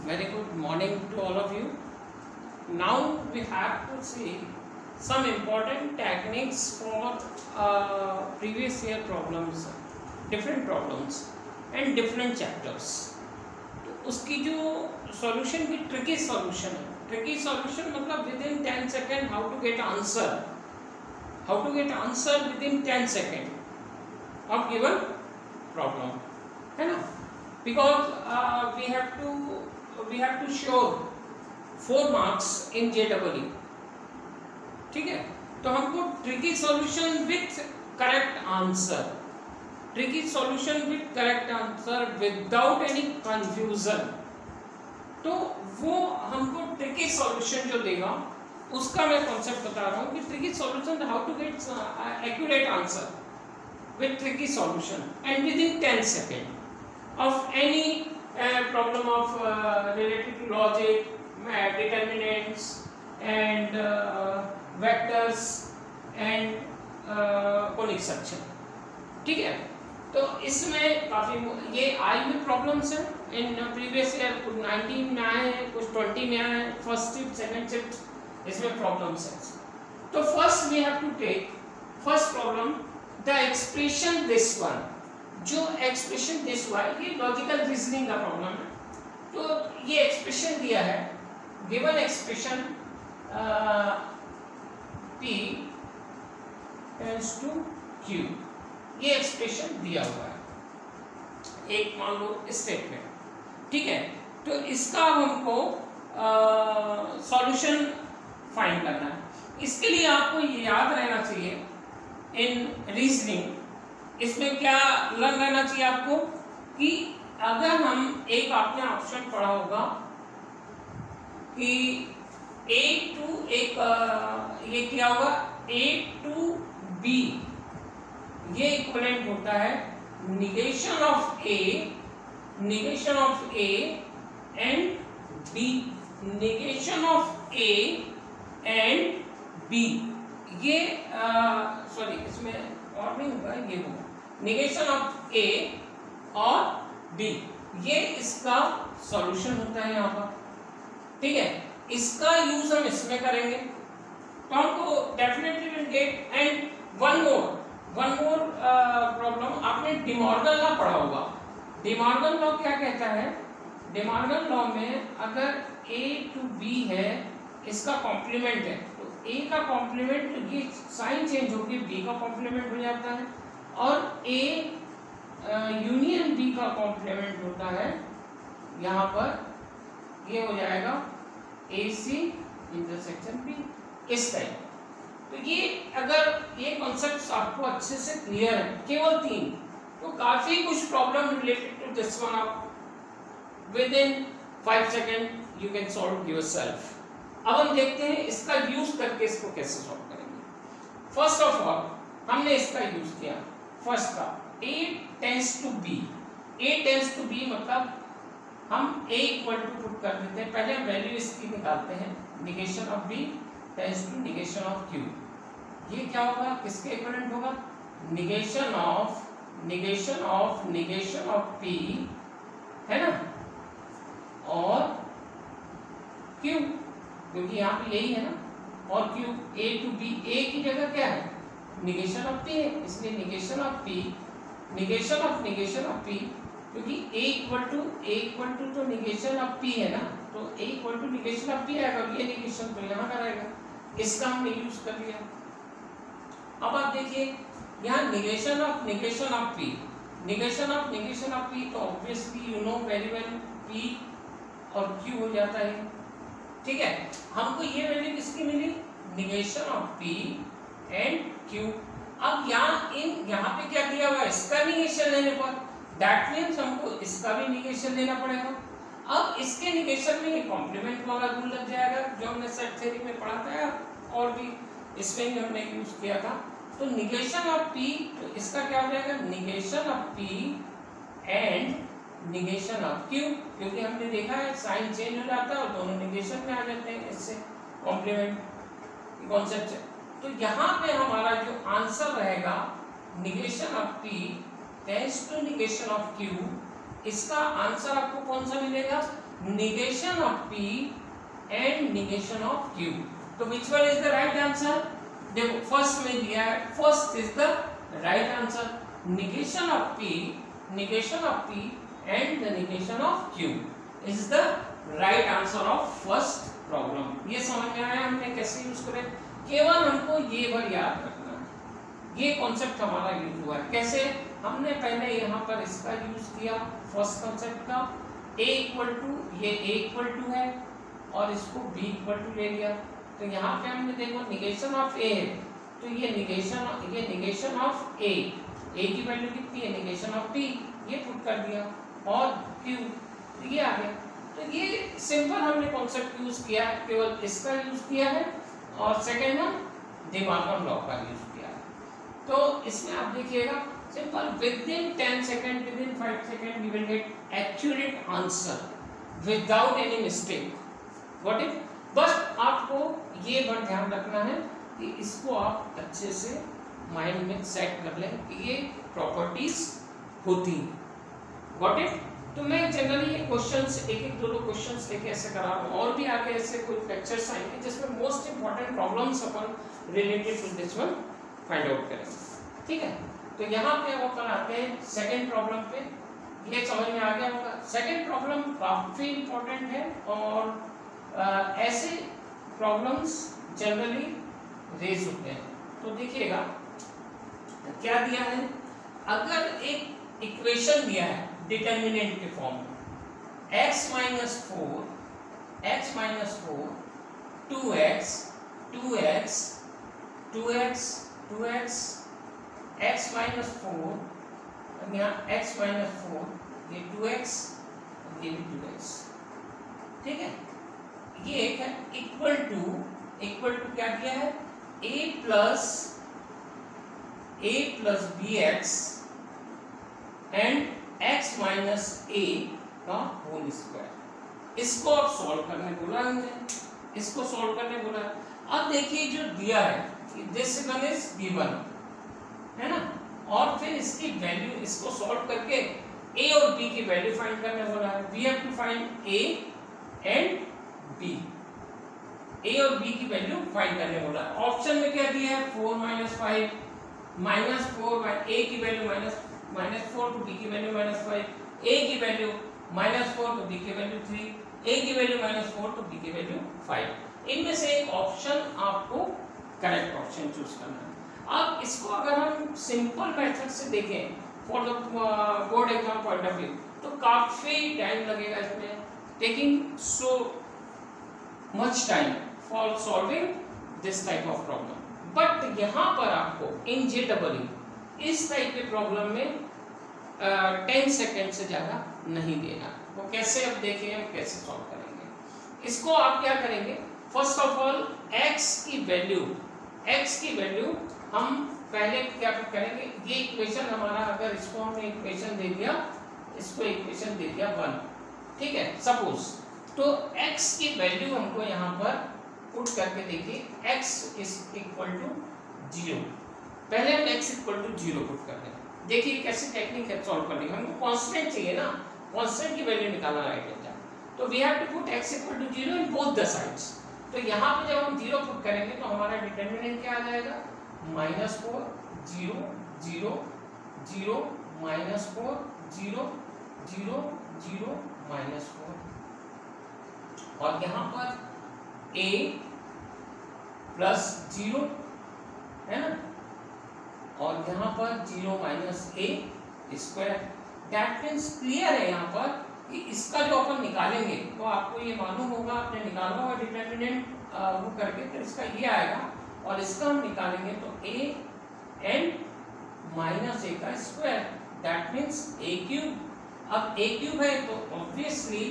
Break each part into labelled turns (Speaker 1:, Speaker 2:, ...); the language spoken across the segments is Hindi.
Speaker 1: Very good morning to all of you. Now we have to see some important techniques for previous year problems, different problems and different chapters. तो उसकी जो सॉल्यूशन की ट्रिकी सॉल्यूशन है, ट्रिकी सॉल्यूशन मतलब within 10 second how to get answer within 10 second of given problem, है ना. Because we have to show 4 marks in JEE. ठीक है, तो हमको tricky solution with correct answer without any confusion. तो वो हमको ट्रिकी सॉल्यूशन जो देगा उसका मैं कॉन्सेप्ट बता रहा हूँ कि tricky solution how to get accurate answer with tricky solution and within 10 second of any problem of related to logic, determinants and vectors and conic section. ठीक है, तो इसमें काफ़ी ये आई हुई प्रॉब्लम्स हैं. इन प्रीवियस ईयर कुछ 19 में आए हैं, कुछ 20 में आए हैं. फर्स्ट शिफ्ट सेकेंड शिफ्ट इसमें प्रॉब्लम्स हैं. तो first we have to take first problem the expression this one. जो एक्सप्रेशन दिस वाई ये लॉजिकल रीजनिंग का प्रॉब्लम है. तो ये एक्सप्रेशन दिया है, given expression P tends to Q. ये एक्सप्रेशन दिया हुआ है एक मान लो स्टेटमेंट. ठीक है, तो इसका हमको सॉल्यूशन फाइंड करना है. इसके लिए आपको ये याद रहना चाहिए इन रीजनिंग, इसमें क्या लर्न रहना चाहिए आपको कि अगर हम एक आपने ऑप्शन पढ़ा होगा कि A टू एक ये क्या होगा A टू B, ये इक्विवेलेंट होता है negation of A and B. Negation of A and B ये सॉरी इसमें और नहीं होगा, ये होगा निगेशन ऑफ A और B. ये इसका सॉल्यूशन होता है यहाँ पर. ठीक है, इसका यूज हम इसमें करेंगे तो हमको definitely will get. And one more problem आपने डिमॉर्गन लॉ पढ़ा होगा. डिमॉर्गन लॉ क्या कहता है? डिमॉर्गन लॉ में अगर A टू B है, इसका कॉम्प्लीमेंट है, तो A का कॉम्प्लीमेंट ये साइन चेंज होकर B का कॉम्प्लीमेंट हो जाता है और A यूनियन B का कॉम्प्लीमेंट होता है यहाँ पर, ये हो जाएगा AC इंटरसेक्शन B इस टाइप. तो ये अगर ये कॉन्सेप्ट्स आपको अच्छे से क्लियर है, केवल 3, तो काफी कुछ problem related to this one आप within 5 second you can solve yourself. अब हम देखते हैं इसका यूज करके इसको कैसे सॉल्व करेंगे. फर्स्ट ऑफ ऑल हमने इसका यूज किया फर्स्ट का A टेंड्स टू B मतलब हम A इक्वल टू पुट कर देते हैं. पहले वैल्यू इसकी निकालते हैं. Negation of B tends to negation of Q. ये क्या होगा, किसके इक्विवेलेंट होगा? निगेशन ऑफ P, है ना, और Q, क्योंकि यहाँ पे यही है ना, और Q. A to B, A की जगह क्या है? निगेशन ऑफ P है, इसलिए negation of P, negation of P, क्योंकि A इक्वल टू तो निगेशन ऑफ P है ना, तो A equal to negation of P आएगा. ये निगेशन तो यहाँ का रहेगा, इसका हमने यूज कर लिया. अब आप देखिए यहाँ निगेशन ऑफ P, तो obviously you know very well P और Q हो जाता है. ठीक है, हमको ये वैल्यू किसकी मिली? Negation of P and Q. अब यहाँ पे क्या दिया हुआ है? इसका निगेशन लेने पर, दैट मीन्स हमको इसका भी निगेशन लेना पड़ेगा. अब इसके निगेशन में ये कॉम्प्लीमेंट वाला रूल लग जाएगा जो हमने सेट थ्योरी में पढ़ा था और भी इसमें भी हमने यूज किया था. तो निगेशन ऑफ P, तो इसका क्या हो जाएगा? Negation of P and negation of Q, क्योंकि हमने देखा है साइन चेंज हो जाता है और दोनों निगेशन में आ जाते हैं. इससे कॉम्प्लीमेंट कॉन्सेप्ट है. तो यहाँ पे हमारा जो आंसर रहेगा negation of P tends to negation of Q, इसका आंसर आपको कौन सा मिलेगा? negation of P and negation of Q. तो which one is the right answer? देखो फर्स्ट में दिया है, first is the right answer, negation of P and the negation of Q is the right answer of first problem. ये समझ में आया हमने कैसे यूज करें? केवल हमको ये बार याद रखना है, ये कॉन्सेप्ट हमारा यूज हुआ है कैसे? हमने पहले यहाँ पर इसका यूज किया फर्स्ट कॉन्सेप्ट का, a इक्वल टू, ये a इक्वल टू है और इसको b इक्वल टू ले लिया। तो यहाँ पे हमने देखो निगेशन ऑफ a है, तो ये निगेशन ऑफ a की वैल्यू कितनी है, निगेशन ऑफ p, ये पुट कर दिया, और q ये आ गया। तो ये सिंपल हमने कॉन्सेप्ट यूज किया है, केवल इसका यूज किया है, और सेकेंड वन दिमाग लॉ का यूज किया है। तो इसमें आप देखिएगा simple, within 10 second, within 5 second we will get accurate answer without any mistake. What if, बस आपको ये बात ध्यान रखना है कि इसको आप अच्छे से माइंड में सेट कर लें कि ये प्रॉपर्टीज होती हैं। व्हाट इफ, तो मैं जनरली ये क्वेश्चंस एक दो क्वेश्चंस लेके ऐसे करा रहा हूँ, और भी आगे ऐसे कुछ लेक्चर्स आएंगे जिसमें मोस्ट इंपॉर्टेंट प्रॉब्लम्स अपन related to this one find out करेंगे, ठीक है। तो यहाँ पे अब अपन आते हैं सेकेंड प्रॉब्लम पे, ये समझ में आ गया होगा। सेकेंड प्रॉब्लम काफी इंपॉर्टेंट है, और ऐसे प्रॉब्लम्स जनरली रेज होते हैं। तो देखिएगा क्या दिया है, अगर एक इक्वेशन दिया है डिटर्मिनेंट के फॉर्म में, x minus 4 2x x minus 4, यहाँ x माइनस 4, ये 2x, ये भी 2x, ठीक है। ये एक है इक्वल टू क्या किया है, a plus bx and x minus a का होल स्क्वायर। इसको अब सॉल्व करने बोला हमने, इसको सॉल्व करने बोला। अब देखिए जो दिया है दिस वन इज गिवन है ना, और फिर इसकी वैल्यू, इसको सॉल्व करके a और b की वैल्यू फाइंड करने बोला है। We have to find a and b, a और b की वैल्यू फाइंड करने बोला। ऑप्शन में क्या दिया है, 4 माइनस 5, -4, a की वैल्यू -4 टू b की वैल्यू -5, a की वैल्यू -4 टू b की वैल्यू 3, a की वैल्यू -4 टू b की वैल्यू 5। इनमें से एक ऑप्शन आपको करेक्ट ऑप्शन चूज करना है। अब इसको अगर हम सिंपल मेथड से देखें for the board exam point of view, तो काफी टाइम लगेगा इसमें, taking so much time for solving this type of problem. But यहाँ पर आपको इन JEE इस टाइप के प्रॉब्लम में 10 सेकेंड से ज़्यादा नहीं देना। वो कैसे, अब देखिए हम कैसे सॉल्व करेंगे इसको। आप क्या करेंगे, फर्स्ट ऑफ ऑल x की वैल्यू हम पहले क्या करेंगे, ये इक्वेशन हमारा, अगर इसको हमने इक्वेशन दे दिया, इसको इक्वेशन दे दिया 1, ठीक है सपोज, तो x की वैल्यू हमको यहाँ पर पुट करके देखिए, x इज इक्वल टू 0। पहले हम x इक्वल टू 0 पुट कर दें। देखिए कैसी टेक्निक है सॉल्व करने की, हमको कांस्टेंट चाहिए ना, कांस्टेंट की वैल्यू निकालना राइट है। तो we have to put x equal to 0 in both the sides. तो यहाँ पे जब हम 0 पुट करेंगे तो हमारा डिटर्मिनेंट क्या आ जाएगा, -4 0 0 0 -4 0 0 0 -4, और यहाँ पर a प्लस 0 है ना, और यहाँ पर 0 minus a square. That means clear है यहाँ पर कि इसका जो अपन निकालेंगे तो आपको ये मालूम होगा, आपने निकाला होगा डिटर्मिनेंट वो करके, तो इसका ये आएगा, और इसका हम निकालेंगे तो a एंड माइनस a का square, that means a cube. अब a क्यूब है तो ऑब्वियसली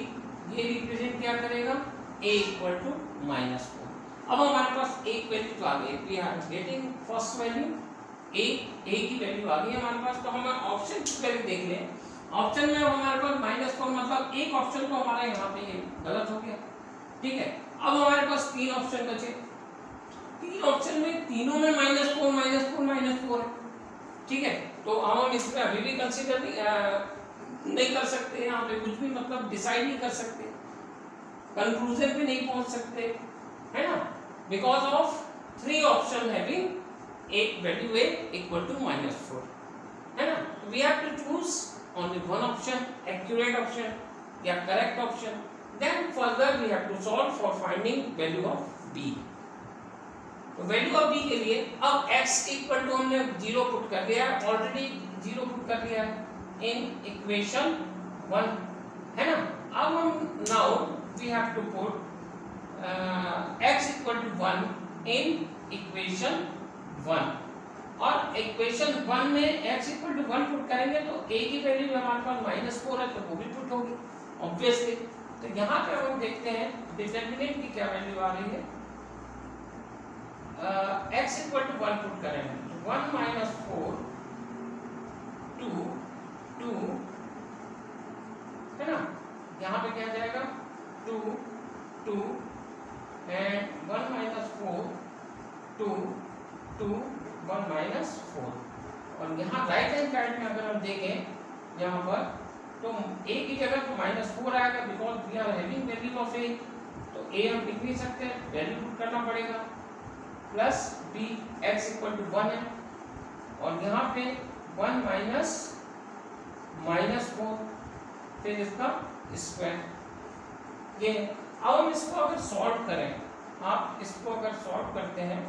Speaker 1: ये रिप्रेजेंट क्या करेगा, a इक्वल टू -4। अब हमारे पास एक वैल्यू तो आ गई, we are getting first value a की वैल्यू आ गई हमारे पास। तो हम ऑप्शन करके देख लें, ऑप्शन में हमारे पास -4, मतलब एक ऑप्शन तो हमारा यहाँ पे ये गलत हो गया, ठीक है। अब हमारे पास 3 ऑप्शन बचे, 3 ऑप्शन में तीनों में -4 है, ठीक है। तो हम इसमें अभी भी कंसीडर नहीं कर सकते, यहाँ पे कुछ भी मतलब डिसाइड नहीं कर सकते। कंक्लूजन पे नहीं पहुंच सकते, है ना, बिकॉज ऑफ 3 ऑप्शन हैविंग एक वैल्यू ए इक्वल टू -4, है ना. We have to choose only one option, accurate option या correct option. Then further we have to solve for finding value of B. तो वैल्यू ऑफ बी के लिए अब x इक्वल टू हमने 0 पुट कर दिया, ऑलरेडी 0 पुट कर दिया है इन इक्वेशन 1, है ना. अब हम now we have to put x equal to 1 in equation 1, और इक्वेशन 1 में x इक्वल टू 1 पुट करेंगे तो a की वैल्यू हमारे पास -4 है तो वो भी पुट होगी ऑब्वियसली. तो यहाँ पे हम देखते हैं डिटरमिनेंट की क्या वैल्यू आ रही है. x इक्वल टू 1 पुट करेंगे तो 1 - 4 2 है ना. यहाँ पे क्या आ जाएगा 2 2 एंड 1 - 4 2 2 1 - 4. और यहाँ राइट हैंड साइड में अगर हम देखें यहाँ पर तो a की जगह तो -4 आएगा because we are having value of a. तो a हम लिख नहीं सकते, वैल्यू पुट करना पड़ेगा plus b x equal to 1 है और यहाँ पे 1 - -4 फिर इसका स्क्वायर ये. अब हम इसको अगर सॉल्व करें, आप इसको अगर सॉल्व करते हैं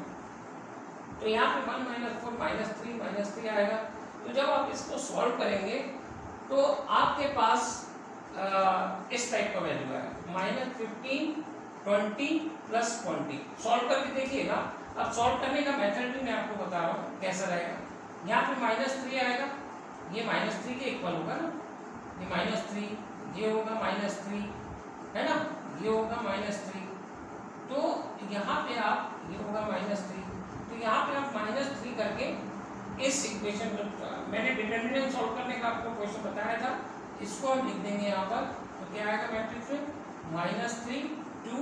Speaker 1: तो यहाँ पे 1 - 4 -3 आएगा. तो जब आप इसको सॉल्व करेंगे तो आपके पास इस टाइप का वैल्यू आएगा -15 20 + 20. सॉल्व करके देखिएगा. अब सॉल्व करने का मेथड भी मैं आपको बता रहा हूँ कैसा रहेगा. यहाँ पे -3 आएगा, ये -3 के इक्वल होगा ना, ये -3 ये होगा -3, है ना, ये होगा -3. तो यहाँ पे आप ये होगा -3, तो यहाँ पे आप -3 करके इस इक्वेशन को मैंने डिटरमिनेंट सॉल्व करने का आपको क्वेश्चन बताया था, इसको हम लिख देंगे यहाँ पर. तो क्या आएगा मैट्रिक्स में -3 2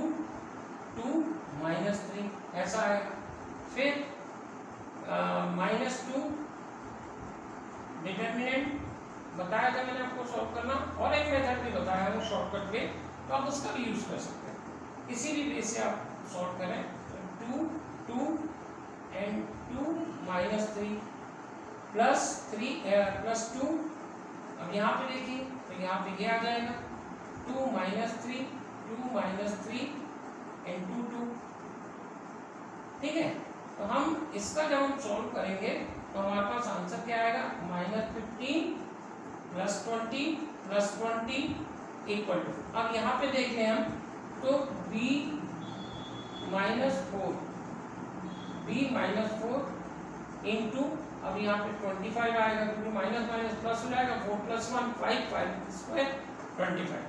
Speaker 1: 2 -3 ऐसा आएगा. फिर -2 डिटरमिनेंट बताया था मैंने आपको सॉल्व करना, और एक मेथड भी बताया है वो शॉर्टकट वे, तो आप उसका भी यूज कर सकते हैं. किसी भी वे से आप सॉल्व करें. 2 2 एंड 2 -3 + 2. अब यहाँ पे देखिए तो यहाँ पे ये आ जाएगा 2 -3 2 -3 एंड 2 2. ठीक है. तो हम इसका जब हम सॉल्व करेंगे तो हमारे पास आंसर क्या आएगा -15 + 20 + 20 इक्वल टू. अब यहाँ पे देख लें हम तो b -4 इंटू, अब यहाँ पे 25 आएगा क्योंकि माइनस प्लस हो जाएगा, 4 + 1 5 5 स्क्वायर 25.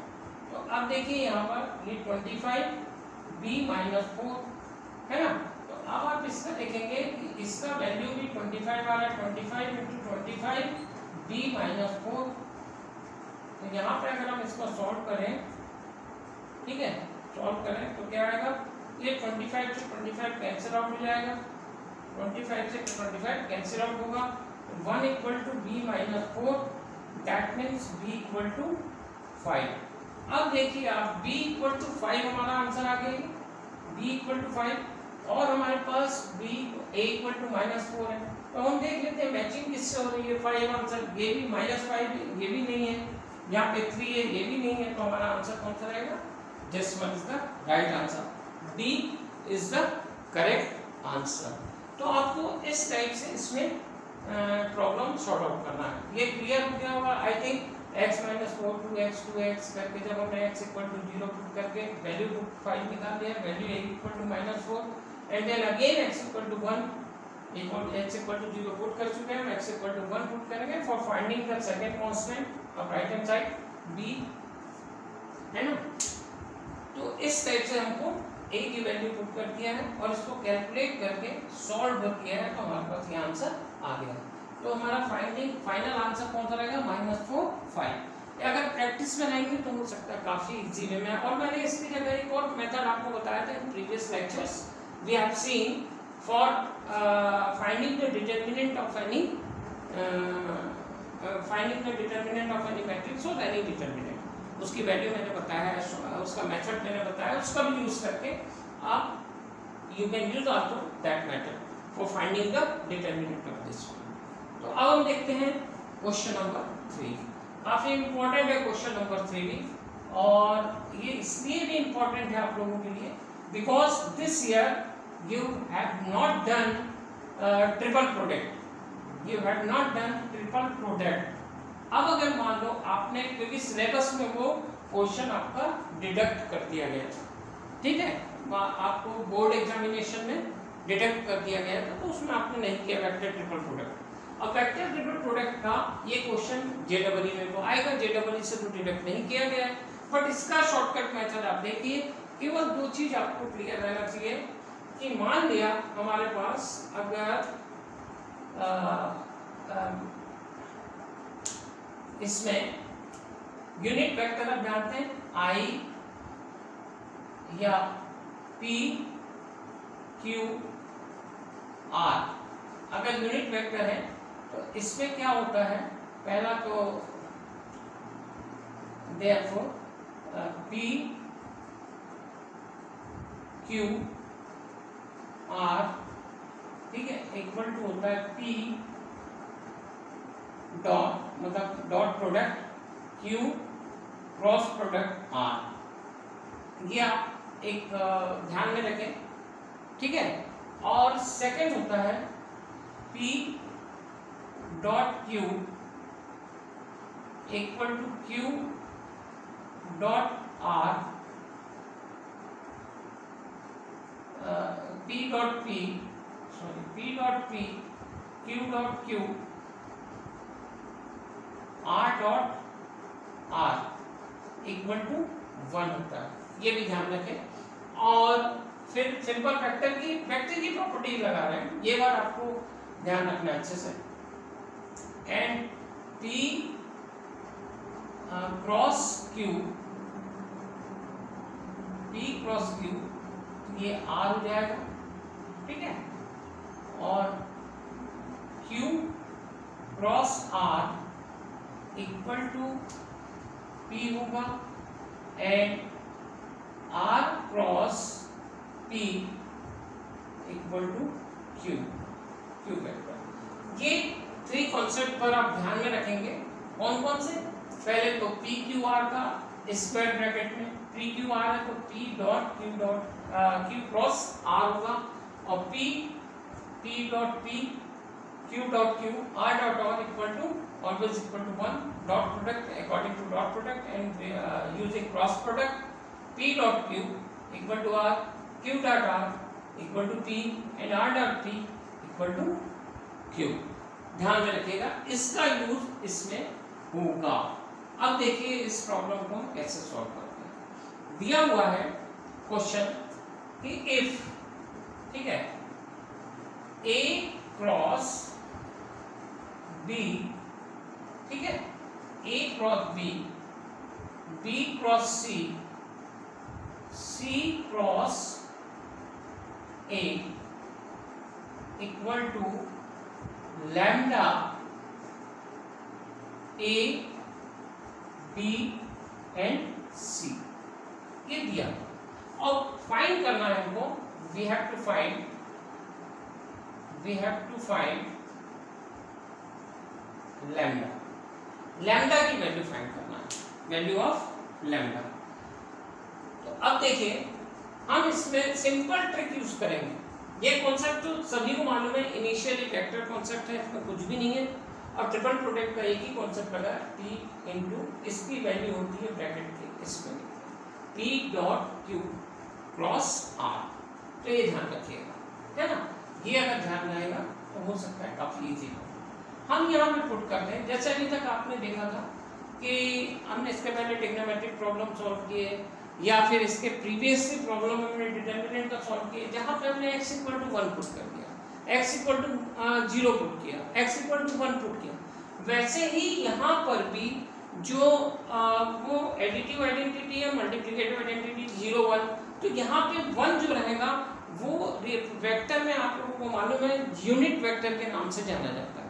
Speaker 1: तो अब देखिए यहाँ पर ये 25 b -4 है ना. तो अब आप इसका देखेंगे कि इसका वैल्यू भी 25 आ रहा है. 25 × 25 b -4. तो यहाँ पे अगर हम इसको सॉल्व करें, ठीक है, सॉल्व करें तो क्या आएगा, ये 25 से 25 कैंसिल आउट हो जाएगा, 25 से 25 कैंसिल आउट होगा. 1 = b -4 दैट मीन्स b = 5. अब देखिए आप b = 5 हमारा आंसर आ गया, b = 5 और हमारे पास b a = -4 है. तो हम देख लेते हैं मैचिंग किससे हो रही है. 5 आंसर, ये भी -5 ये भी नहीं है, यहाँ पे 3 है ये भी नहीं है. तो हमारा आंसर कौन सा रहेगा, this one is the right answer, D is the correct answer. तो आपको इस टाइप से इसमें प्रॉब्लम सॉर्ट आउट करना है. ये क्लियर हो गया होगा I think. x -4 2x 2x करके जब हमने x = 0 पुट करके वैल्यू 5 निकाल दिया, value a = -4 and then again x = 1 x = 0 put कर चुके हैं, x = 1 पुट करेंगे for finding the second constant of right hand side b, है ना. तो इस टाइप से हमको a की वैल्यू पुट कर दिया है और इसको कैलकुलेट करके सॉल्व किया है तो हमारे पास ये आंसर आ गया. तो हमारा फाइनल आंसर कौन सा रहेगा, -4 5. अगर प्रैक्टिस में रहेंगे तो हो सकता है काफ़ी इजी वे में. और मैंने इसकी जगह एक और मेथड आपको बताया था in previous lectures. We have seen for finding the determinant of any matrix और एनी डिटरमिनेंट. उसकी वैल्यू मैंने बताया है, उसका मेथड मैंने बताया, उसका भी यूज करके आप you can use also that method for finding the determinant of this one. तो अब हम देखते हैं क्वेश्चन नंबर 3। काफी इंपॉर्टेंट है क्वेश्चन नंबर 3 भी, और ये इसलिए भी इंपॉर्टेंट है आप लोगों के लिए because this year you have not done triple product, you have not done triple product. अब अगर मान लो आपने, क्योंकि सिलेबस में वो क्वेश्चन आपका डिडक्ट कर दिया गया था, ठीक है, आपको बोर्ड एग्जामिनेशन में डिडक्ट कर दिया गया था, तो उसमें आपने नहीं किया वेक्टर ट्रिपल प्रोडक्ट। अब वेक्टर ट्रिपल प्रोडक्ट का ये क्वेश्चन जेडबलई में तो आएगा, जेडबलई से तो डिडक्ट नहीं किया गया है, बट इसका शॉर्टकट मेथड आप देखिए। केवल दो चीज आपको क्लियर रहना चाहिए कि मान लिया हमारे पास अगर इसमें यूनिट वेक्टर आप जानते हैं आई या पी क्यू आर, अगर यूनिट वेक्टर है तो इसमें क्या होता है, पहला तो therefore पी क्यू आर, ठीक है, इक्वल टू होता है पी डॉट, मतलब dot product Q cross product R. ये आप एक ध्यान में रखें, ठीक है। और सेकंड होता है P dot Q equal to Q dot R, P dot P, sorry P dot P Q dot Q R dot R equal to 1 होता है, ये भी ध्यान रखें। और फिर सिंपल वेक्टर की प्रॉपर्टी लगा रहे हैं, ये बात आपको ध्यान रखना अच्छे से। And P cross Q, P cross Q, ये आर हो जाएगा, ठीक है, और Q cross R equal to P होगा, and R cross P equal to Q, Q vector. ये 3 कॉन्सेप्ट पर आप ध्यान में रखेंगे। कौन कौन से? पहले तो पी क्यू आर का स्क्वायर ब्रैकेट में पी क्यू आर है तो P dot Q cross R होगा, और P dot P Q dot Q R dot R equal to always equal to 1 dot product according to dot product, and using cross product p dot q equal to r, q dot r equal to p, and r dot p equal to q। ध्यान में रखिएगा, इसका यूज इसमें होगा। अब देखिए इस प्रॉब्लम को हम कैसे सॉल्व करते हैं। दिया हुआ है क्वेश्चन कि इफ, ठीक है, a क्रॉस b, ठीक है, A cross B, B cross C, C cross A equal to lambda A B and C, ये दिया। और फाइंड करना है हमको, we have to find lambda, lambda की वैल्यू फाइंड करना है, वैल्यू ऑफ लैम्डा। तो अब देखिए हम इसमें सिंपल ट्रिक यूज करेंगे। ये कॉन्सेप्ट तो सभी को मालूम है, इनिशियली वेक्टर कॉन्सेप्ट है, इसमें कुछ भी नहीं है। और ट्रिपल प्रोडक्ट का एक ही कॉन्सेप्ट लगा, P इंटू इसकी वैल्यू होती है ब्रैकेट के इसमें P dot Q cross R. तो ये ध्यान रखिएगा, है ना, ये अगर ध्यान रहेगा तो हो सकता है काफी इजी हो। हम यहाँ पे पुट करते हैं, जैसे अभी तक आपने देखा था कि हमने इसके पहले ट्रिग्नोमेट्रिक प्रॉब्लम सॉल्व किए, या फिर इसके प्रीवियस प्रॉब्लम हमने डिटरमिनेंट का सॉल्व किए, जहाँ पे हमने x इक्वल टू 1 पुट कर दिया, x इक्वल टू 0 पुट किया, x इक्वल टू 1 पुट किया। वैसे ही यहाँ पर भी जो वो एडिटिव आइडेंटिटी है, मल्टीप्लिकेटिव आइडेंटिटी 0 1, तो यहाँ पे 1 जो रहेगा वो वेक्टर में आप लोगों को मालूम है यूनिट वेक्टर के नाम से जाना जाता है।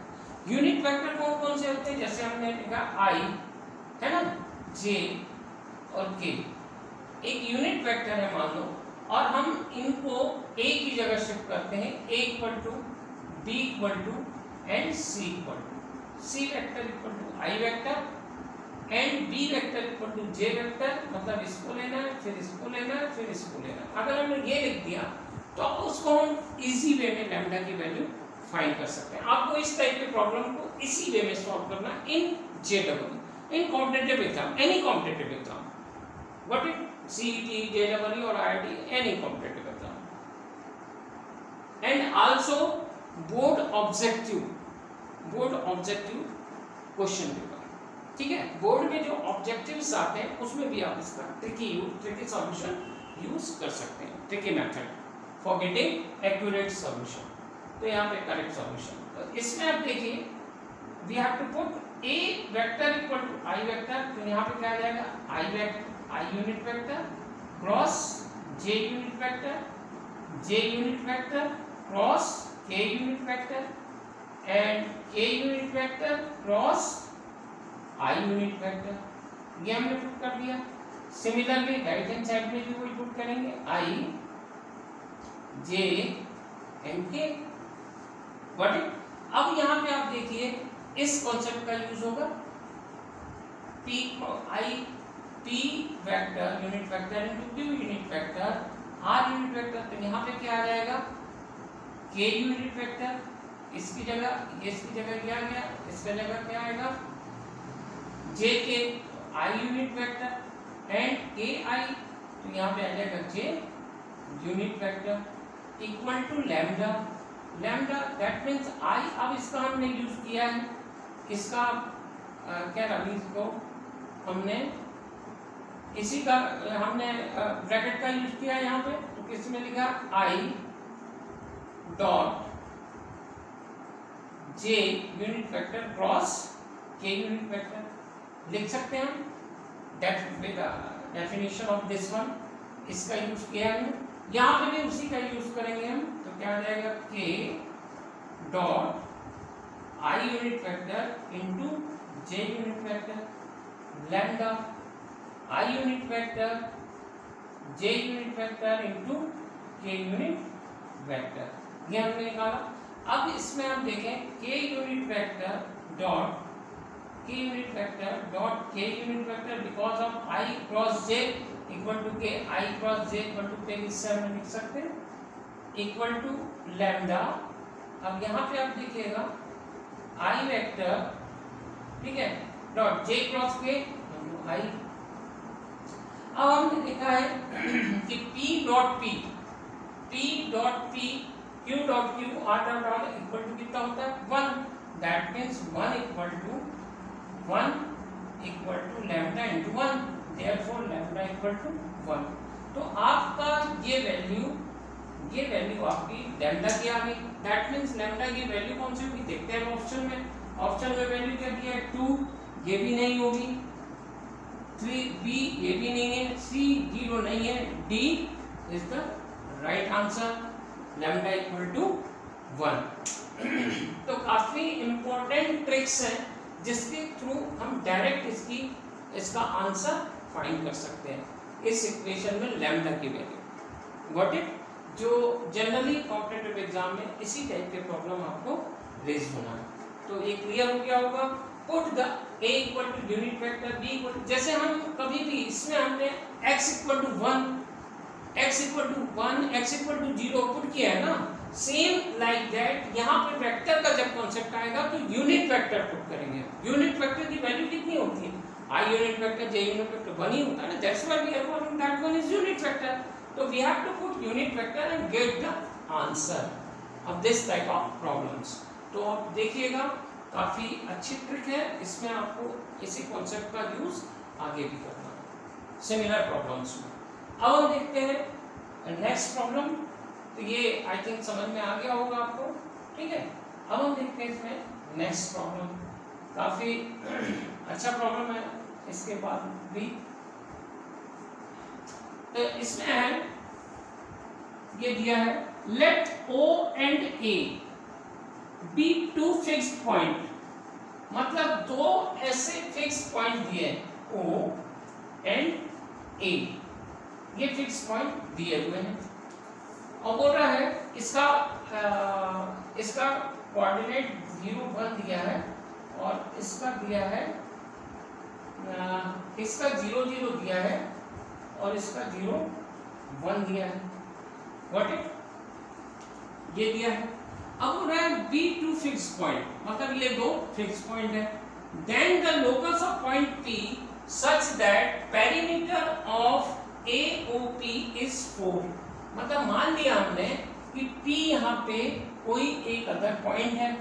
Speaker 1: यूनिट वेक्टर कौन कौन से होते हैं, जैसे हमने लिखा i, है ना, j, और k एक यूनिट वेक्टर है मान लो, और हम इनको a की जगह शिफ्ट करते हैं, a equal to b equal to and c equal to, c vector equal to i vector and b vector equal to j vector, मतलब इसको लेना है, फिर इसको लेना है, फिर इसको लेना है। अगर हमने ये लिख दिया तो उसको हम इजी वे में लैम्डा की वैल्यू फाइंड कर सकते हैं। आपको इस टाइप के प्रॉब्लम को इसी वे में सॉल्व करना इन JEE, in competitive exam, any competitive exam, what it CET, JEE और IIT, any competitive exam, and also board objective question paper, ठीक है। बोर्ड में जो ऑब्जेक्टिव्स आते हैं उसमें भी आप इसका ट्रिकी सॉल्यूशन यूज कर सकते हैं, tricky method for getting accurate solution. तो यहाँ पे करेक्ट सॉल्यूशन, तो इसमें आप देखिए we have to put a vector equal to i vector, तो यहाँ पे क्या आ जाएगा I unit vector cross j unit vector cross k unit vector and k unit vector cross I unit vector, ये हमने पुट कर दिया। सिमिलरली राइट हैंड साइड में भी वही पुट करेंगे, I j and k, what it. अब यहाँ पे आप देखिए इस कॉन्सेप्ट का यूज होगा, p vector unit vector into q unit vector r unit vector, तो यहाँ पे क्या आ जाएगा k यूनिट वेक्टर, इसकी जगह ये, इसकी जगह क्या आ गया, इसका जगह क्या आएगा j k i unit vector and k i, तो यहाँ पे आ जाएगा j unit vector equal to lambda, that means i, अब इसका हमने यूज किया है, इसका क्या रहा, इसको हमने इसी का हमने ब्रैकेट का यूज किया है यहाँ पे, तो किस में लिखा i dot j unit vector cross k unit vector लिख सकते हैं हम, डेफिनेशन ऑफ दिस वन, इसका यूज किया है, यहाँ पे भी उसी का यूज करेंगे हम, तो क्या आ जाएगा k dot i unit vector into j unit vector lambda I unit vector j unit vector into k unit vector, ये हमने निकाला। अब इसमें आप देखें k unit vector dot k unit vector dot k unit vector because of I cross j equal to k, I cross j equal to k, इससे हम लिख सकते हैं इक्वल टू लैम्डा। अब यहाँ पे आप देखिएगा I वेक्टर, ठीक है, dot j cross k I। अब हमने देखा है कि p dot p q dot q r dot equal to कितना होता है 1, that means 1 equal to lambda into 1, therefore lambda equal to 1। तो आपका ये वैल्यू आपकी लैम्डा की आ गई, दैट मींस लैम्डा की वैल्यू कौन सी होगी देखते हैं ऑप्शन में वैल्यू क्या दिया है 2, ये भी नहीं होगी, 3b ये भी नहीं है, c 0 नहीं है, d is the right answer, lambda equal to 1। तो काफी इंपॉर्टेंट ट्रिक्स हैं जिसके थ्रू हम डायरेक्ट इसका आंसर फाइंड कर सकते हैं इस इक्वेशन में लैम्डा की वैल्यू, गॉट इट। जो जनरली कॉम्पिटिटिव एग्जाम में इसी टाइप के प्रॉब्लम आपको रेज होना है, तो ये क्लियर हो गया होगा। Put the a equal to unit vector b equal, जैसे हम कभी भी इसमें हमने x equal to 1, x equal to 1, x equal to 0 put किया है ना, सेम लाइक दैट यहाँ पे वेक्टर का जब कॉन्सेप्ट आएगा तो यूनिट वेक्टर पुट करेंगे। यूनिट वेक्टर की वैल्यू कितनी होती है, i unit vector j unit vector 1 ही होता है ना, that's why we are calling that one is unit vector. तो we have to put unit vector and get the answer of this type of problems. तो आप देखिएगा काफी अच्छी ट्रिक है, इसमें आपको इसी कॉन्सेप्ट का यूज आगे भी करना है सिमिलर प्रॉब्लम्स में। अब हम देखते हैं नेक्स्ट प्रॉब्लम, तो ये आई थिंक समझ में आ गया होगा आपको, ठीक है। अब हम देखते हैं इसमें नेक्स्ट प्रॉब्लम, काफी अच्छा प्रॉब्लम है इसके बाद भी। तो इसमें है ये दिया है let O and A B two fixed point, मतलब दो ऐसे फिक्स्ड पॉइंट दिए O एंड ए, ये फिक्स पॉइंट दिए हुए हैं। और बोल रहा है इसका कोऑर्डिनेट 0 1 दिया है और इसका दिया है इसका 0 0 दिया है और इसका 0 1 दिया है। व्हाट इट, ये दिया है। अब बोल रहा है बी टू फिक्स पॉइंट, मतलब ये दो फिक्स पॉइंट है। Then the locus of point P such that perimeter of AOP is 4, मतलब मान लिया हमने कि P यहाँ पे कोई एक अदर पॉइंट है,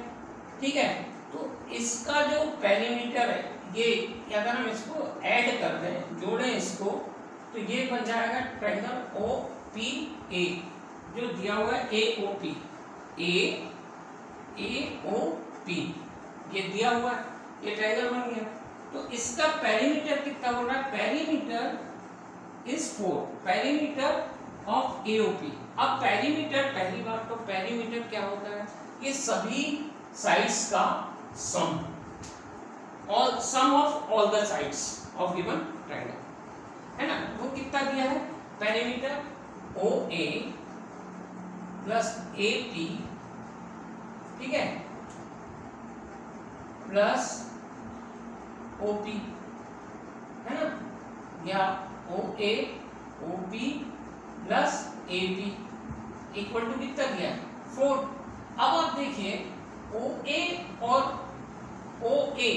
Speaker 1: ठीक है, तो इसका जो पेरीमीटर है ये, अगर हम इसको ऐड कर दें, जोड़ें इसको, तो ये बन जाएगा ट्रायंगल OPA जो दिया हुआ है AOP, AOP ये दिया हुआ है, ये ट्रायंगल बन गया। तो इसका पेरीमीटर कितना बोल रहा है, perimeter is 4, perimeter of AOP। अब पेरीमीटर, पहली बात तो पेरीमीटर क्या होता है, ये सभी साइड्स का सम, और sum of all the sides of given triangle है ना। वो कितना दिया है, पेरीमीटर OA प्लस AP, ठीक है, प्लस OP है ना, या OA OP plus AP equal to कितना दिया है, 4। अब आप देखिए OA और OA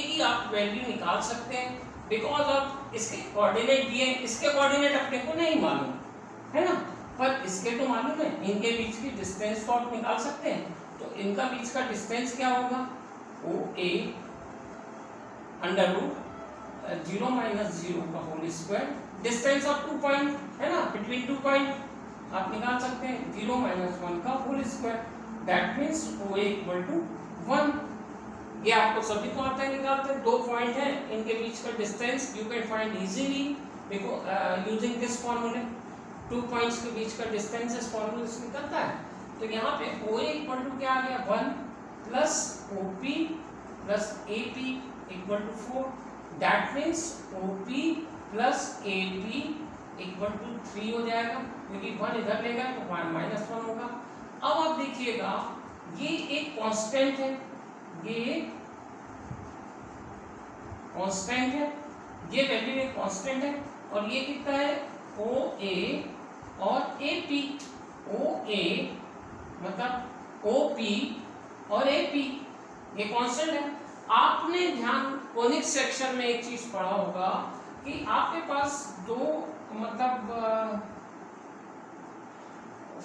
Speaker 1: की आप वैल्यू निकाल सकते हैं, बिकॉज ऑफ इसके कोऑर्डिनेट दिए, इसके कोऑर्डिनेट अपने को नहीं मालूम है ना, पर इसके तो मालूम है। इनके बीच की डिस्टेंस को आप निकाल सकते हैं, तो इनका बीच का डिस्टेंस क्या होगा, OA अंडर रूट 0 माइनस 0 का whole square, distance of 2 point है ना, बिटवीन 2 पॉइंट आप निकाल सकते हैं 0 माइनस 1 का whole square, that means OA equal to 1। ये आपको सभी को आता है निकालते हैं, 2 पॉइंट है, इनके बीच का distance you can find easily using this फॉर्मूले। 2 पॉइंट्स के बीच का डिस्टेंस इस फॉर्मूले से निकलता है। तो यहाँ पे OA इक्वल टू क्या आ गया, 1 plus OP plus AP equal to 4, that means OP plus AP equal to 3 हो जाएगा, क्योंकि 1 इधर लेगा तो माइनस 1 होगा। अब आप देखिएगा ये एक कांस्टेंट है, ये कांस्टेंट है, ये वैल्यू एक कांस्टेंट है, और ये कितना है OA और AP, OA मतलब OP और AP ये कांस्टेंट है। आपने ध्यान कोनिक सेक्शन में एक चीज पढ़ा होगा कि आपके पास दो मतलब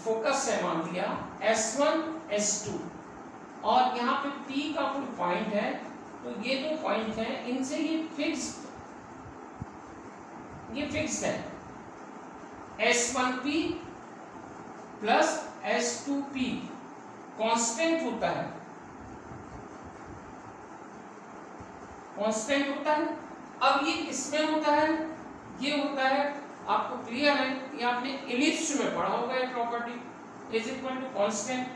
Speaker 1: फोकस है, मान लिया S1 S2, और यहाँ पे P का कोई पॉइंट है, तो ये दो पॉइंट हैं, इनसे ये फिक्स्ड है, S1P प्लस S2P कांस्टेंट होता है, कांस्टेंट होता है। अब ये किसमें होता है, ये होता है, आपको क्लियर है, ये आपने इलिप्स में पढ़ा होगा, ये property is equal to constant,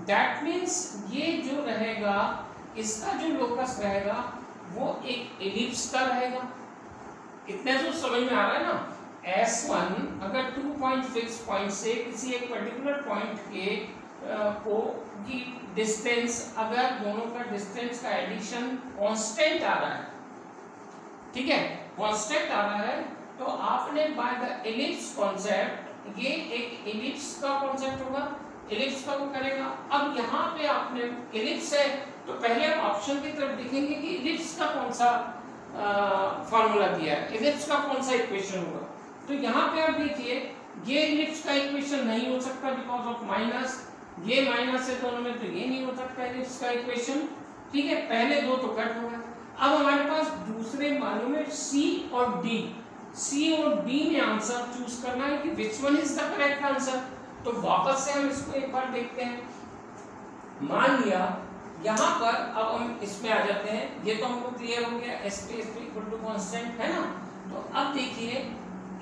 Speaker 1: that means ये जो रहेगा, इसका जो लोकस रहेगा वो एक इलिप्स का रहेगा। इतने तो समझ में आ रहा है ना। S1 अगर 2 पॉइंट फिक्स पॉइंट से किसी एक पर्टिकुलर पॉइंट के को की डिस्टेंस, अगर दोनों का डिस्टेंस का एडिशन कांस्टेंट आ रहा है, ठीक है, कांस्टेंट आ रहा है, तो आपने बाय द इलिप्स कॉन्सेप्ट, ये एक इलिप्स का कॉन्सेप्ट होगा, इलिप्स का वो करेगा। अब यहाँ पे आपने इलिप्स है, तो पहले हम ऑप्शन की तरफ देखेंगे कि इलिप्स का कौन सा फॉर्मूला दिया है, इलिप्स का कौन सा इक्वेशन होगा। तो यहाँ पे आप देखिए, ये इलिप्स का इक्वेशन नहीं हो सकता बिकॉज ऑफ माइनस, ये माइनस है दोनों में, तो ये नहीं हो सकता इलिप्स का इक्वेशन, ठीक है, पहले दो तो कट हो गए। अब हमारे पास दूसरे मालूम है C और D, C और D में आंसर चूज करना है कि which one is the correct answer. तो वापस से हम इसको एक बार देखते हैं। मान लिया यहाँ पर, अब हम इसमें आ जाते हैं, ये तो हमको क्लियर हो गया, SP इक्वल टू कांस्टेंट है ना। तो अब देखिए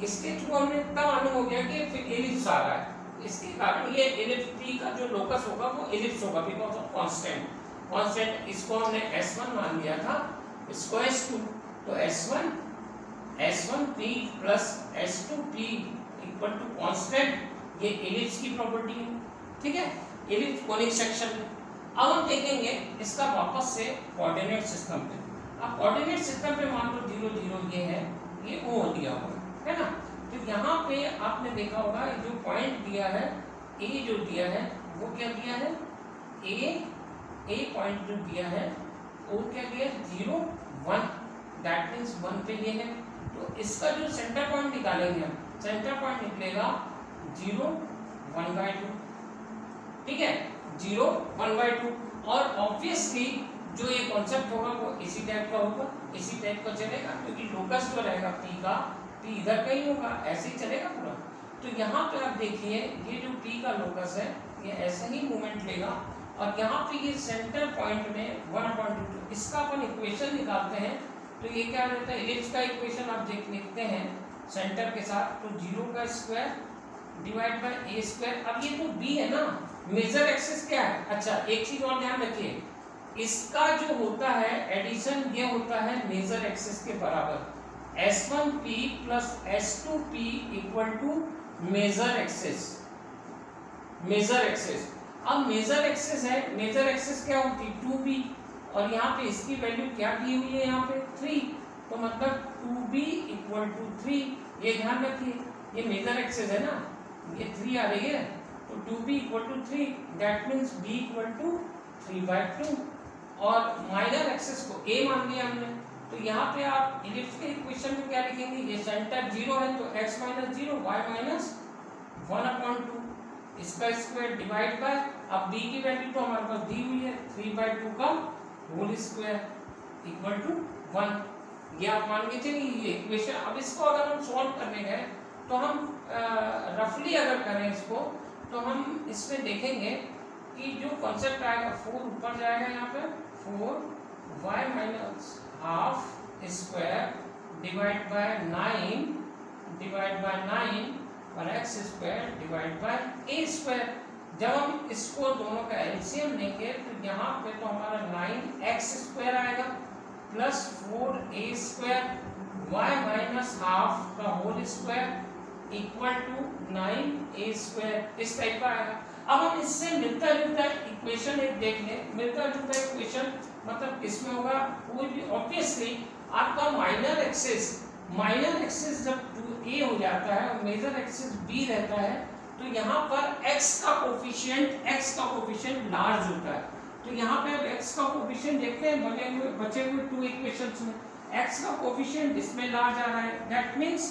Speaker 1: इसके थ्रू हमने इतना मालूम हो गया कि फिर इलिप्स आ रहा है, इसके कारण ये इलिप्स P का जो लोकस होगा वो इलिप्स होगा बिकॉज ऑफ कांस्टेंट। इसको हमने S1 मान लिया था, इसको S2, तो S1 S1P plus S2P equal to constant, ये एलिप्स की प्रॉपर्टी है, ठीक है, एलिप्स कोनिक सेक्शन में। अब हम देखेंगे इसका वापस से कोऑर्डिनेट सिस्टम पे। अब कोऑर्डिनेट सिस्टम पे मान लो 0 0 ये है, ये O दिया हुआ है ना। तो यहाँ पे आपने देखा होगा जो पॉइंट दिया है A जो दिया है वो क्या दिया है, A पॉइंट जो दिया है वो क्या दिया है 0 1, दैट मीन्स 1 पे ये है। तो इसका जो सेंटर पॉइंट निकालेंगे हम, सेंटर पॉइंट निकलेगा 0 1/2, ठीक है, 0 1/2। और ऑब्वियसली जो ये कॉन्सेप्ट होगा वो इसी टाइप का होगा, इसी टाइप का चलेगा, क्योंकि लोकस जो रहेगा P का, P इधर कहीं होगा, ऐसे ही चलेगा पूरा। तो यहाँ पे आप देखिए ये जो P का लोकस है ये ऐसे ही मूवमेंट लेगा, और यहाँ पे ये सेंटर पॉइंट में 1/2, इसका अपन इक्वेशन निकालते हैं। तो ये क्या रहता है, एलिप्स का इक्वेशन आप लिखते हैं सेंटर के साथ, तो 0 का square divide by a square. अब ये तो B है ना, मेजर एक्सिस क्या है। अच्छा एक चीज और ध्यान रखिए, इसका जो होता है एडिशन ये होता है मेजर एक्सिस के बराबर, S1P plus S2P equal to major axis, major axis. अब मेजर एक्सिस है, मेजर एक्सिस क्या होती है 2B, और यहाँ पे इसकी वैल्यू क्या दी हुई है यहाँ पे 3, तो मतलब 2B इक्वल टू 3। ये ध्यान रखिए, ये मेजर एक्सिस है ना, ये 3 आ रही है, तो 2B equal to 3, that means B equal to 3/2। और माइनर एक्सिस को A मान लिया हमने, तो यहाँ पे आप इलिप्स के इक्वेशन में क्या लिखेंगे, ये सेंटर 0 है तो x - 0 y - 1/2, इसका स्क्वायर डिवाइड बाय, अब B की वैल्यू तो हमारे पास दी हुई है 3/2 का होल स्क्वायर इक्वल टू 1। ये आप मान के चलिए ये इक्वेशन। अब इसको अगर हम सॉल्व करने गए तो हम रफली अगर करें इसको, तो हम इसमें देखेंगे कि जो कॉन्सेप्ट आएगा 4 ऊपर जाएगा, यहाँ पे 4y - half square divide by 9 और x square divide by a square. जब हम इसको दोनों का एलसीएम लेंगे तो यहाँ पे तो हमारा 9x स्क्वायर आएगा plus 4a square y - half का whole square equal to 9a square, इस टाइप का आएगा। अब हम इससे मिलता जुलता इक्वेशन एक देख लें, मिलता जुलता इक्वेशन मतलब इसमें होगा कोई भी, ऑब्वियसली आपका माइनर एक्सिस जब 2a हो जाता है और मेजर एक्सिस b रहता है, तो यहाँ पर x का कोफिशिएंट लार्ज होता है। तो यहाँ पे अब x का कोफिशिएंट देखते हैं बचे हुए 2 इक्वेशंस में, x का कोफिशिएंट इसमें लार्ज आ रहा है, दैट मीन्स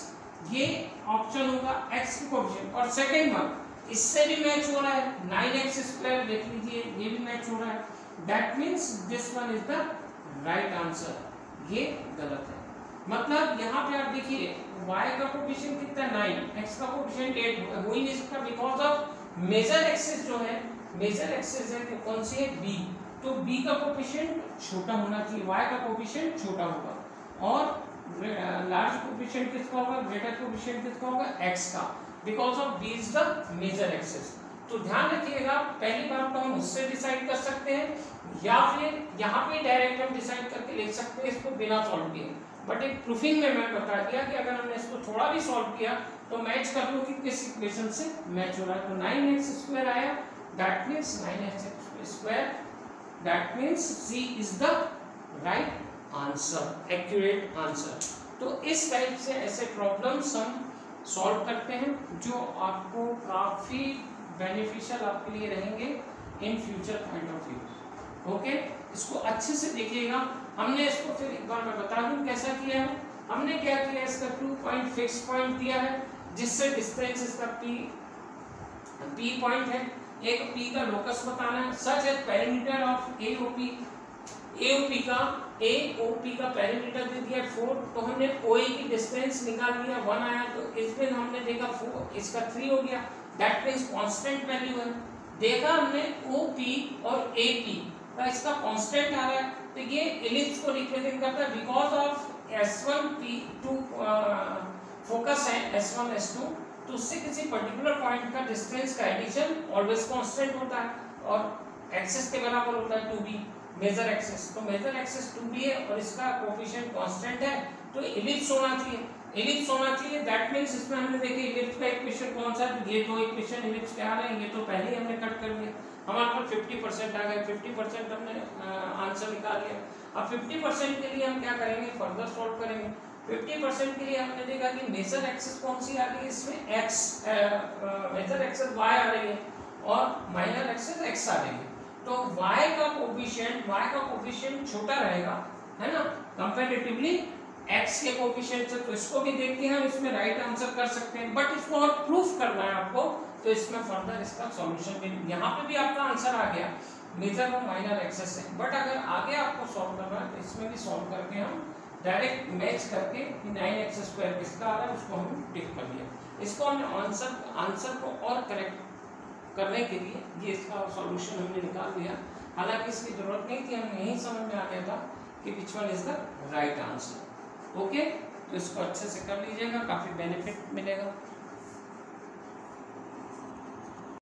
Speaker 1: ये ऑप्शन होगा x का कोफिशिएंट। और सेकंड वन इससे भी मैच हो रहा है, 9x स्क्वायर देख लीजिए ये भी मैच हो रहा है, that means this one is the right answer. ये गलत है, मतलब यहाँ पे आप देखिए y का कोफिशिएंट कितना 9, x का कोफिशिएंट 8 हो ही नहीं सकता, बिकॉज ऑफ मेजर एक्सिस जो है, मेजर एक्सिस है कौन सी है b, तो b का कोफिशिएंट छोटा होना चाहिए, y का कोफिशिएंट छोटा होगा, और लार्ज कोफिशिएंट किसका होगा, ग्रेटर कोफिशिएंट किसका होगा x का, because of b is the major axis. तो ध्यान रखिएगा, पहली बात तो हम उससे डिसाइड कर सकते हैं, या फिर यहाँ पे डायरेक्ट हम डिसाइड करके लिख सकते हैं इसको बिना सॉल्व किए। बट एक प्रूफिंग में मैं बता दिया कि अगर हमने इसको थोड़ा भी सॉल्व किया तो मैच कर लो कि किस इक्वेशन से मैच हो रहा है। तो 9x स्क्वायर आया, that means 9x square, that means C is the right answer, accurate answer. तो इस टाइप से ऐसे प्रॉब्लम्स हम सॉल्व करते हैं जो आपको काफी बेनिफिशियल आपके लिए रहेंगे in future point of view. Okay, इसको अच्छे से देखिएगा। हमने इसको फिर एक बार मैं बता दूं कैसा किया है। हमने क्या किया, इसका 2 पॉइंट फिक्स पॉइंट दिया है जिससे डिस्टेंस इसका P पॉइंट है, एक P का लोकस बताना है, सच है पेरीमीटर ऑफ AOP का पेरीमीटर दे दिया 4, तो हमने OA की डिस्टेंस निकाल लिया 1 आया, तो इसमें हमने देखा 4, इसका 3 हो गया, दैट मींस कांस्टेंट वैल्यू है। देखा हमने OP और AP का इसका कांस्टेंट आ रहा है, तो ये एलिप्स को रिप्रेजेंट करता है, बिकॉज ऑफ S1P2 फोकस है S1 S2, तो उससे किसी पर्टिकुलर पॉइंट का डिस्टेंस का एडिशन ऑलवेज कांस्टेंट होता है और एक्सिस के बराबर होता है 2b, मेजर एक्सिस। तो मेजर एक्सिस 2b है और इसका कोफिशिएंट कांस्टेंट है, तो एलिप्स होना चाहिए। इलिप्स होना चाहिए, दैट मींस इसमें हमने देखे इलिप्स का इक्वेशन कौन सा है, ये दो इक्वेशन इलिप्स के आ रहे हैं, ये तो पहले ही हमने कट कर लिया, हमारे पास 50% आ गए, 50% हमने आंसर निकाल लिया। अब 50% के लिए हम क्या करेंगे, फर्दर सॉल्व करेंगे। 50% के लिए हमने देखा कि मेजर एक्सिस कौन सी आ रही है, इसमें x मेजर एक्सिस y आ रही है और माइनर एक्सिस x आ रही है। तो y का कोफिशिएंट छोटा रहेगा, है ना, कंपैरेटिवली x के कोफिशिएंट से। तो इसको भी देख के हम इसमें राइट आंसर कर सकते हैं, बट इसको और प्रूफ करना है आपको, तो इसमें फर्दर इसका सॉल्यूशन भी, यहाँ पे भी आपका आंसर आ गया मेजर और माइनर एक्सिस से, बट अगर आगे आपको सॉल्व करना है तो इसमें भी सॉल्व करके हम डायरेक्ट मैच करके 9x² किसका आ रहा है उसको हम टिक कर लिया। इसको हमने आंसर को और करेक्ट करने के लिए ये इसका सॉल्यूशन हमने निकाल दिया, हालांकि इसकी जरूरत नहीं थी, हमें यही समझ में आ गया था कि which one is the right answer. Okay, तो इसको अच्छे से कर लीजिएगा, काफ़ी बेनिफिट मिलेगा।